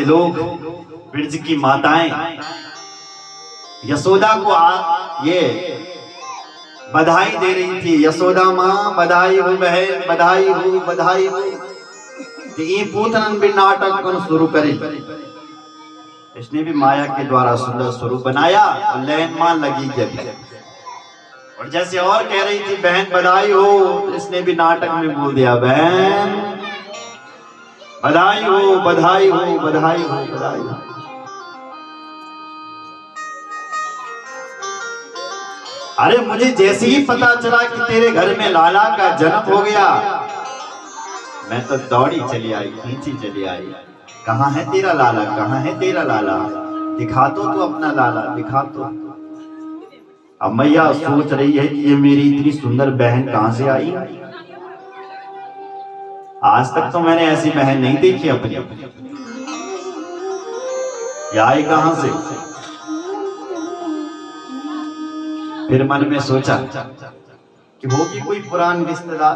लोग ब्रज की माताएं यशोदा को ये बधाई दे रही थी। यशोदा माँ बधाई हो बहन, बधाई हो, बधाई हो। तो ये पूतन भी नाटक को शुरू करे। इसने भी माया के द्वारा सुंदर स्वरूप बनाया और लैन मां लगी जब। और जैसे और कह रही थी बहन बधाई हो, तो इसने भी नाटक में बोल दिया बहन बधाई हो, बधाई हो, बधाई हो, बधाई हो। अरे मुझे जैसे ही पता चला कि तेरे घर में लाला का जन्म हो गया, मैं तो दौड़ी चली आई, खींची चली आई। कहाँ है तेरा लाला, कहाँ है तेरा लाला, दिखा तो तू अपना लाला, दिखा तो। अब मैया सोच रही है कि ये मेरी इतनी सुंदर बहन कहां से आई। आज तक तो मैंने ऐसी बहन नहीं देखी अपनी। ये आई कहां से। फिर मन में सोचा कि होगी कोई पुरानी रिश्तेदार।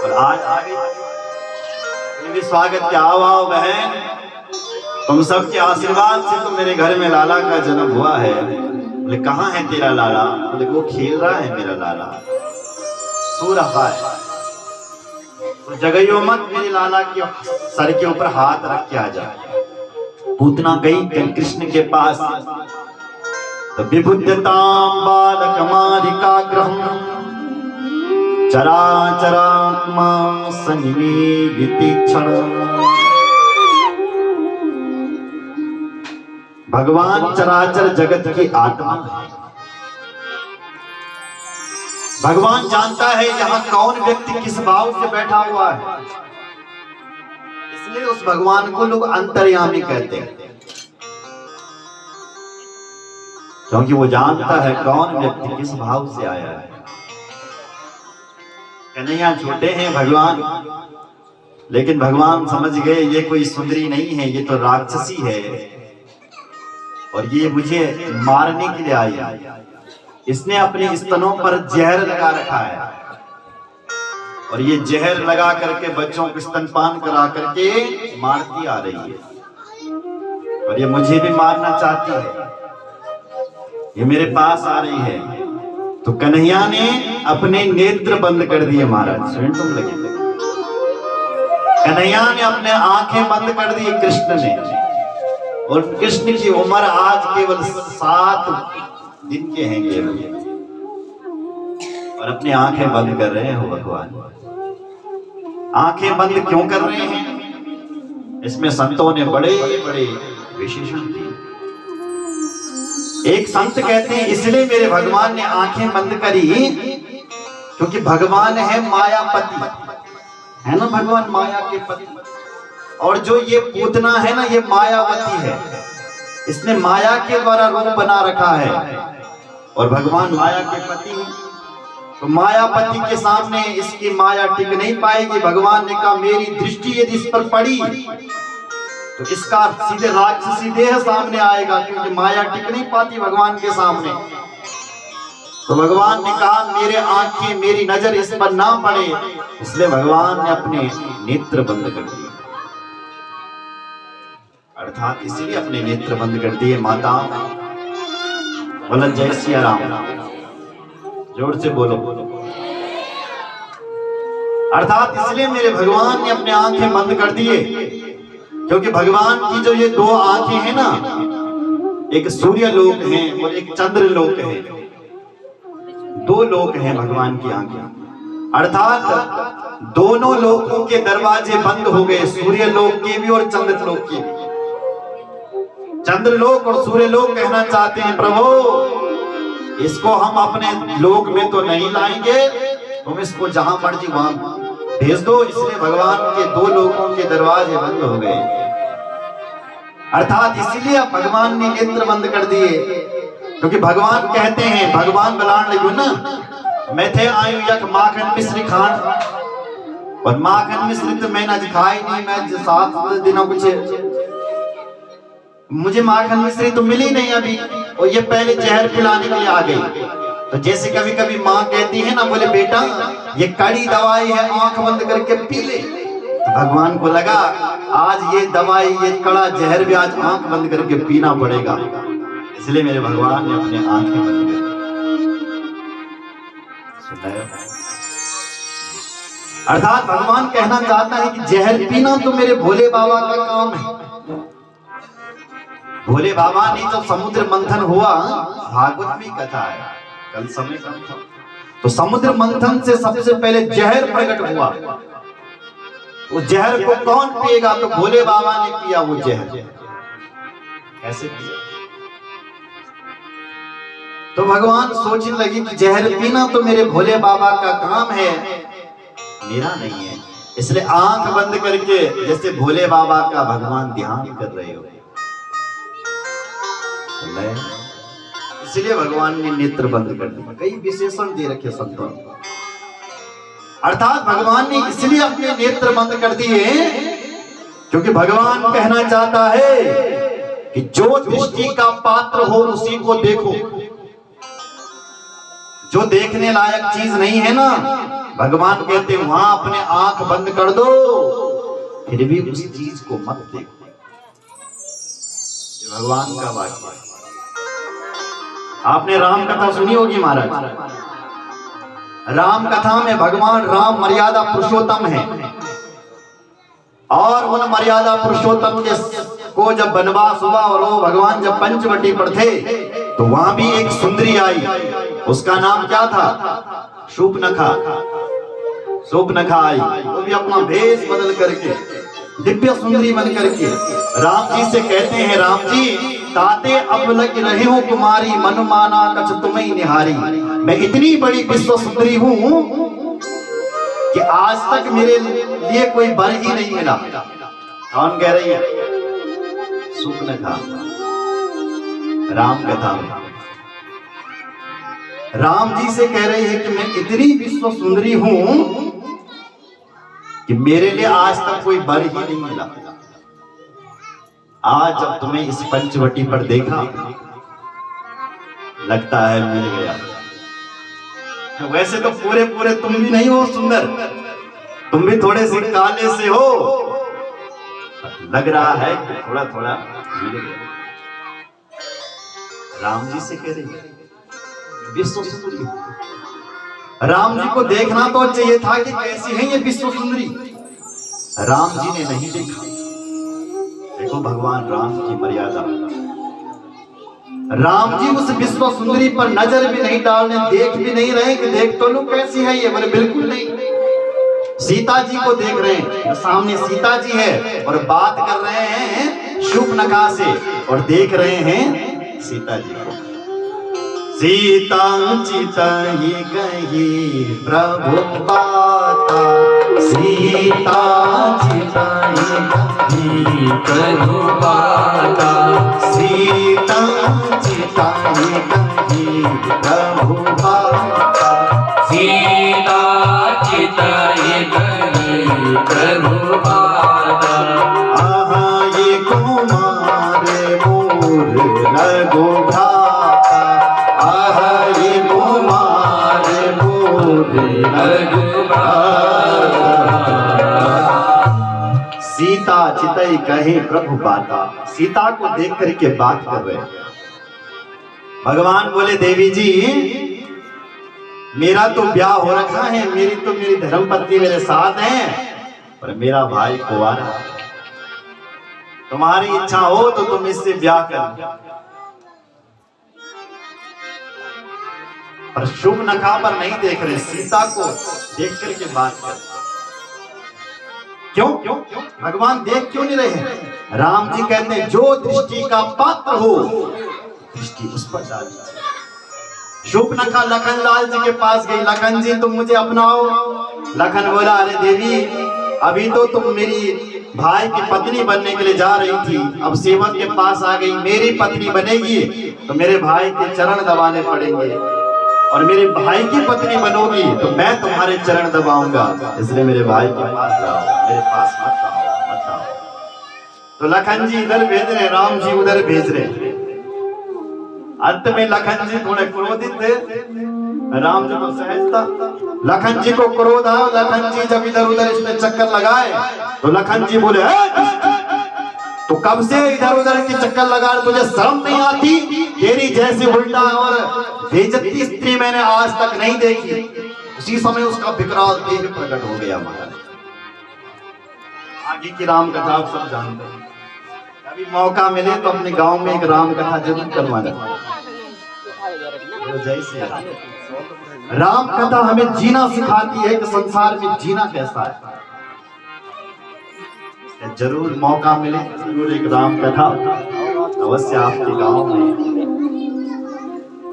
और आज आ गई। भी स्वागत क्या, आओ बहन, तुम सबके आशीर्वाद से तो मेरे घर में लाला का जन्म हुआ है। बोले कहाँ है तेरा लाला। बोले वो खेल रहा है मेरा लाला, सो रहा है। तो जगइयो मत, मेरे लाला के सर के ऊपर हाथ रख के आ जा। पूतना गई कृष्ण के पास। तो विबुद्धतां बालकमारिकाग्रहं चराचरात्मा सन्निवेदितक्षण। भगवान चराचर जगत की आत्मा है। भगवान जानता है यहाँ कौन व्यक्ति किस भाव से बैठा हुआ है। इसलिए उस भगवान को लोग अंतर्यामी कहते हैं, क्योंकि वो जानता है कौन व्यक्ति किस भाव से आया है। कन्हैया छोटे हैं भगवान, लेकिन भगवान समझ गए ये कोई सुंदरी नहीं है, ये तो राक्षसी है और ये मुझे मारने के लिए आई है। इसने अपने स्तनों पर जहर लगा रखा है और ये जहर लगा करके बच्चों को स्तनपान करा करके मारती आ रही है और ये मुझे भी मारना चाहती है। ये मेरे पास आ रही है। तो कन्हैया ने अपने नेत्र बंद कर दिए महाराज। सुन तुम लगे, कन्हैया ने अपने आंखें बंद कर दी कृष्ण ने। और कृष्ण की उम्र आज केवल 7 दिन के हैं केवल, और अपनी आंखें बंद कर रहे हो भगवान। आंखें बंद क्यों कर रहे हैं, इसमें संतों ने बड़े बड़े विशेषण दिए। एक संत कहते हैं इसलिए मेरे भगवान ने आंखें बंद करी क्योंकि भगवान है मायापति, है ना, भगवान माया के पति। और जो ये पूतना है ना, ये मायावती है। इसने माया के द्वारा रूप बना रखा है और भगवान माया के पति हैं। तो मायापति के सामने इसकी माया टिक नहीं पाएगी। भगवान ने कहा मेरी दृष्टि यदि इस पर पड़ी तो इसका सीधे राक्षसी देह सामने आएगा, क्योंकि माया टिक नहीं पाती भगवान के सामने। तो भगवान ने कहा मेरे आंखें, मेरी नजर इस पर ना पड़े, इसलिए भगवान ने अपने नेत्र बंद कर दिए। अर्थात इसीलिए अपने नेत्र बंद कर दिए। माता बोला जय सिया राम, जोर से बोलो। अर्थात इसलिए मेरे भगवान ने अपने आंखें बंद कर दिए क्योंकि भगवान की जो ये 2 आंखें हैं ना, एक सूर्य लोक है और एक चंद्र लोक है। 2 लोक हैं भगवान की आंखें। अर्थात दोनों लोकों के दरवाजे बंद हो गए, सूर्य लोक के भी और चंद्र लोक के भी। चंद्रलोक और सूर्य लोक कहना चाहते हैं प्रभु इसको हम अपने लोक में तो नहीं लाएंगे, तुम इसको जहां मर्जी वहां भेज दो। इसलिए भगवान के 2 लोकों के दरवाजे बंद हो गए। अर्थात इसीलिए भगवान ने नेत्र बंद कर दिए क्योंकि भगवान कहते हैं, भगवान बलान लगे ना, मैं थे आयु यक माखन मिश्री खान, और माखन मिश्री तो मैंने आज खाई नहीं। मैं 7 दिनों कुछ मुझे माखन मिश्री तो मिली नहीं अभी, और ये पहले जहर पिलाने के लिए आ गई। तो जैसे कभी कभी माँ कहती है ना, बोले बेटा ये कड़ी दवाई है, आंख बंद करके पी ले। तो भगवान को लगा आज ये दवाई, ये कड़ा जहर भी आज आंख बंद करके पीना पड़ेगा, इसलिए मेरे भगवान ने अपने आंखें बंद कर दी। अर्थात भगवान कहना चाहता है कि जहर पीना तो मेरे भोले बाबा का काम है। भोले बाबा ने जब समुद्र मंथन हुआ, भागवत में कथा है, कल समय कम था, तो समुद्र मंथन से सबसे पहले जहर प्रकट हुआ। वो जहर को कौन पिएगा? तो भोले बाबा ने पिया वो जहर। कैसे पिया? तो भगवान सोचने लगे कि जहर पीना तो मेरे भोले बाबा का काम है, मेरा नहीं है। इसलिए आंख बंद करके जैसे भोले बाबा का भगवान ध्यान कर रहे हो, इसलिए भगवान ने नेत्र बंद कर दिए। कई विशेषण दे रखे संतों, अर्थात भगवान ने इसलिए अपने नेत्र बंद कर दिए क्योंकि भगवान कहना चाहता है कि जो दृष्टि का पात्र हो उसी को देखो। जो देखने लायक चीज नहीं है ना, भगवान कहते हैं वहां अपने आंख बंद कर दो, फिर भी उस चीज को मत देखो। ये भगवान का वाक्य है। आपने राम कथा सुनी होगी महाराज। राम कथा में भगवान राम मर्यादा पुरुषोत्तम है, और उन मर्यादा पुरुषोत्तम के को जब वनवास हुआ और वो भगवान जब पंचवटी पर थे तो वहां भी एक सुंदरी आई। उसका नाम क्या था? शूर्पणखा। शूर्पणखा आई, वो भी अपना भेष बदल करके दिव्य सुंदरी बन करके राम जी से कहते हैं, राम जी ताते अब लग रहे हो कुमारी, मन माना कछ तुम्हें निहारी। मैं इतनी बड़ी विश्व सुंदरी हूं कि आज तक मेरे लिए कोई वर ही नहीं मिला। कौन कह रही है? शूर्पणखा। राम कथा में राम जी से कह रही है कि मैं इतनी विश्व सुंदरी हूं कि मेरे लिए आज तक कोई वर ही नहीं मिला। आज जब तुम्हें इस पंचवटी पर देखा, लगता है मिल गया। वैसे तो पूरे पूरे तुम भी नहीं हो सुंदर, तुम भी थोड़े से काले से हो, लग रहा है कि थोड़ा थोड़ा मिल गया। राम जी से कह रही है विश्व सुंदरी। राम जी को देखना तो चाहिए था कि कैसी है ये विश्व सुंदरी। राम जी ने नहीं देखा। देखो भगवान राम की मर्यादा। राम जी उस विश्व सुंदरी पर नजर भी नहीं डालने, देख भी नहीं रहे कि देख तो लो कैसी है ये, बोले बिल्कुल नहीं। सीता जी को देख रहे हैं, सामने सीता जी है और बात कर रहे हैं शूर्पणखा से, और देख रहे हैं सीता जी को। सीता चिता ही कही प्रभु बाता, सीता चिता ही कही प्रभु बाता, सीता चिता ही कही प्रभु बाता, सीता चिता ही कही प्रभु बाता। आहा ये कुमार मोर लगो भ्राता, आहा ये कुमार मोर लगो भ्राता। सीता चितई कहे प्रभु बाता। सीता को देख करके बात कर रहे हैं। भगवान बोले देवी जी मेरा तो ब्याह हो रखा है, मेरी धर्मपत्नी मेरे साथ है, पर मेरा भाई कुंवारा है। तुम्हारी इच्छा हो तो तुम इससे ब्याह कर। पर शूर्पणखा पर नहीं देख रहे, सीता को देख करके बात कर। क्यों भगवान देख क्यों नहीं रहे? राम जी कहते हैं जो दृष्टि का पात्र हो दृष्टि उस पर डाल दीजिए। शूर्पणखा लखन लाल जी के पास गई, लखन जी तुम मुझे अपनाओ। लखन बोला अरे देवी अभी तो तुम मेरी भाई की पत्नी बनने के लिए जा रही थी, अब सेवक के पास आ गई, मेरी पत्नी बनेगी तो मेरे भाई के चरण दबाने पड़ेंगे, और मेरे भाई की पत्नी बनोगी तो मैं तुम्हारे चरण दबाऊंगा, इसलिए मेरे भाई के पास जाओ, मेरे पास मत आओ। तो लखन जी इधर भेज रहे, राम जी उधर भेज रहे। अंत में लखन जी थोड़े क्रोधित थे, राम जी को सहजता लखन जी को क्रोध आया। लखन जी जब इधर उधर इसने चक्कर लगाए तो लखन जी बोले, तो कब से इधर उधर की चक्कर लगा रहे, तुझे शर्म नहीं आती? तेरी जैसी उल्टा और बेइज्जती स्त्री मैंने आज तक नहीं देखी। उसी समय उसका विकराल देह प्रकट हो गया। महाराज आगे की राम कथा आप सब जानते हैं। अभी मौका मिले तो अपने गांव में एक राम कथा जरूर करवाना। जय श्री राम। राम कथा हमें जीना सिखाती है कि संसार में जीना कैसा है। जरूर मौका मिले जरूर एक राम कथा अवश्य आपके गांव में।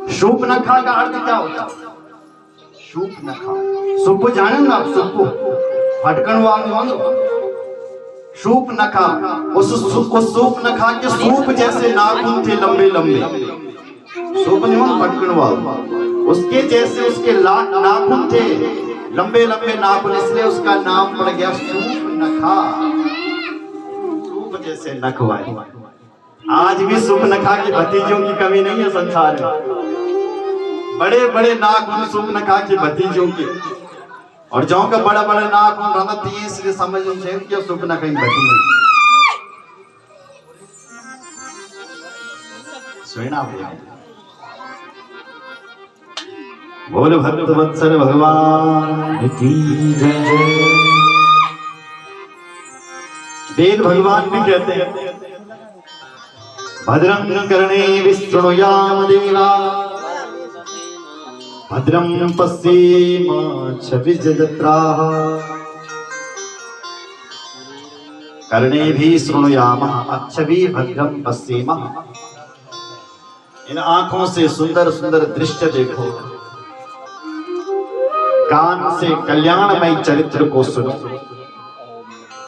शूर्पणखा का अर्थ क्या होता है? शूर्पणखा, सुप्पु जाने ना आप? सुप्पु फटकन वाले शूर्पणखा। उस शूर्पणखा के सूप जैसे नाखून थे, लंबे लंबे। सूप नहीं फटकन वाले, उसके जैसे उसके नाखून थे, लंबे लंबे नाखून, इसलिए उसका नाम पड़ गया शूर्पणखा। सूप जैसे नख वाली। आज भी शूर्पणखा की भतीजों की कमी नहीं है संसार में। बड़े बड़े नाखून शूर्पणखा की भतीजों के, और जो का बड़ा बड़ा नाखून रहता है, इसलिए समझ कि शूर्पणखा की भतीजी। सुना बोल भक्त वत्सल भगवान की जय। वेद भगवान भी कहते हैं, भद्रं कर्णे विष्णुयाम देवा, भद्रं पश्येमाक्षभिर्यजत्राः, कर्णेभिः शृणुयामः अक्षभिः भद्रं पश्येमः। इन आंखों से सुंदर सुंदर दृश्य देखो, कान से कल्याणमय चरित्र को सुनो।